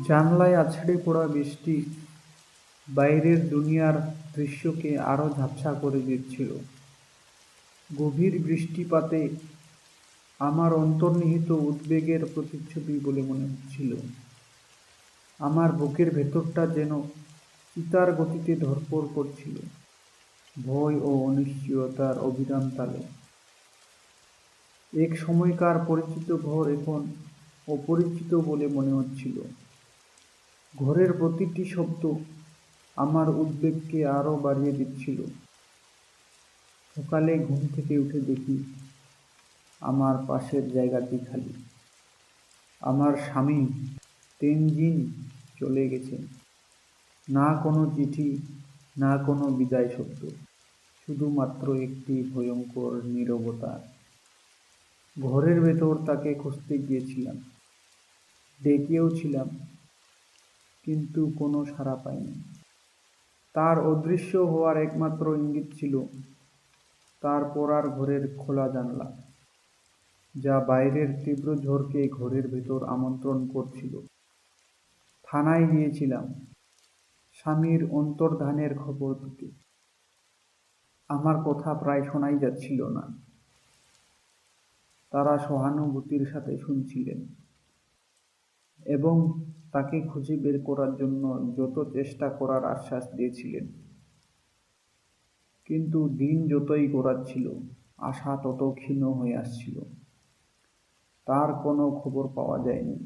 জানলায় আছড়ে পড়া বৃষ্টি বাইরের দুনিয়ার দৃশ্যকে আরো ঝাপসা করে দিচ্ছিল। গভীর বৃষ্টিপাতে আমার অন্তর্নিহিত উদ্বেগের প্রতিচ্ছবি বলে মনে হচ্ছিল। আমার বুকের ভেতরটা যেন চিতার গতিতে ধড়ফড় করছিল, ভয় ও অনিশ্চয়তার অবিরাম তালে। এক সময়কার পরিচিত ঘর এখন অপরিচিত বলে মনে হচ্ছিল। ঘরের প্রতিটি শব্দ আমার উদ্বেগকে আরো বাড়িয়ে দিচ্ছিল। সকালে ঘুম থেকে উঠে দেখি আমার পাশের জায়গাটি খালি। আমার স্বামী তেনজিন চলে গেছেন। না কোনো চিঠি, না কোনো বিদায় শব্দ, শুধুমাত্র একটি ভয়ঙ্কর নীরবতা। ঘরের ভেতর তাকে খুঁজতে গিয়েছিলাম, ডেকেও ছিলাম, কিন্তু কোনো সাড়া পাইনি। তার অদৃশ্য হওয়ার একমাত্র ইঙ্গিত ছিল তার পড়ার ঘরের খোলা জানলা, যা বাইরের তীব্র ঝড়কে ঘরের ভেতর আমন্ত্রণ করছিল। থানায় গিয়েছিলাম স্বামীর অন্তর্ধানের খবর দিতে। আমার কথা প্রায় শোনাই যাচ্ছিল না। তারা সহানুভূতির সাথে শুনছিলেন এবং তাকে খুঁজে বের করার জন্য যত চেষ্টা করার আশ্বাস দিয়েছিলেন। কিন্তু দিন যতই গড়াচ্ছিল, আশা তত ক্ষীণ হয়ে আসছিল। তার কোনো খবর পাওয়া যায়নি।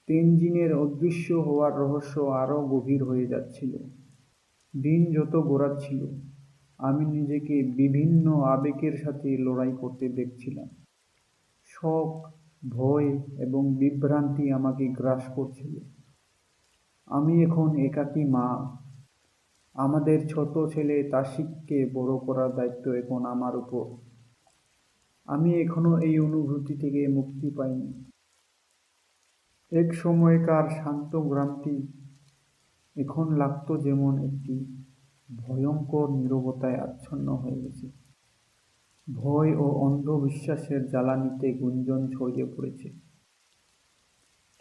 তেনজিনের অদৃশ্য হওয়ার রহস্য আরো গভীর হয়ে যাচ্ছিল। দিন যত গড়াচ্ছিল, আমি নিজেকে বিভিন্ন আবেগের সাথে লড়াই করতে দেখছিলাম। শোক, ভয় এবং বিভ্রান্তি আমাকে গ্রাস করছিল। আমি এখন একাকী মা। আমাদের ছোট ছেলে তাসিককে বড় করার দায়িত্ব এখন আমার উপর। আমি এখনো এই অনুভূতি থেকে মুক্তি পাইনি। এক সময়কার শান্ত গ্রামটি এখন লাগতো যেমন একটি ভয়ঙ্কর নীরবতায় আচ্ছন্ন হয়ে গেছে। ভয় ও অন্ধবিশ্বাসের জ্বালানিতে গুঞ্জন ছড়িয়ে পড়েছে।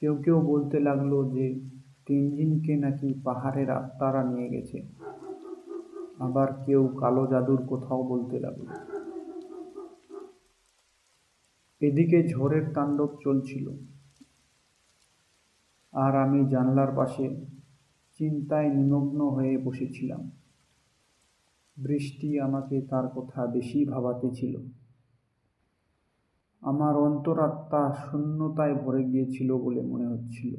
কেউ কেউ বলতে লাগলো যে তেনজিনকে নাকি পাহাড়ের আত্মারা নিয়ে গেছে। আবার কেউ কালো জাদুর কথাও বলতে লাগলো। এদিকে ঝড়ের তাণ্ডব চলছিল, আর আমি জানলার পাশে চিন্তায় নিমগ্ন হয়ে বসেছিলাম। বৃষ্টি আমাকে তার কথা বেশি ভাবাতেছিল। আমার অন্তরাত্মা শূন্যতায় ভরে গিয়েছিল বলে মনে হচ্ছিল।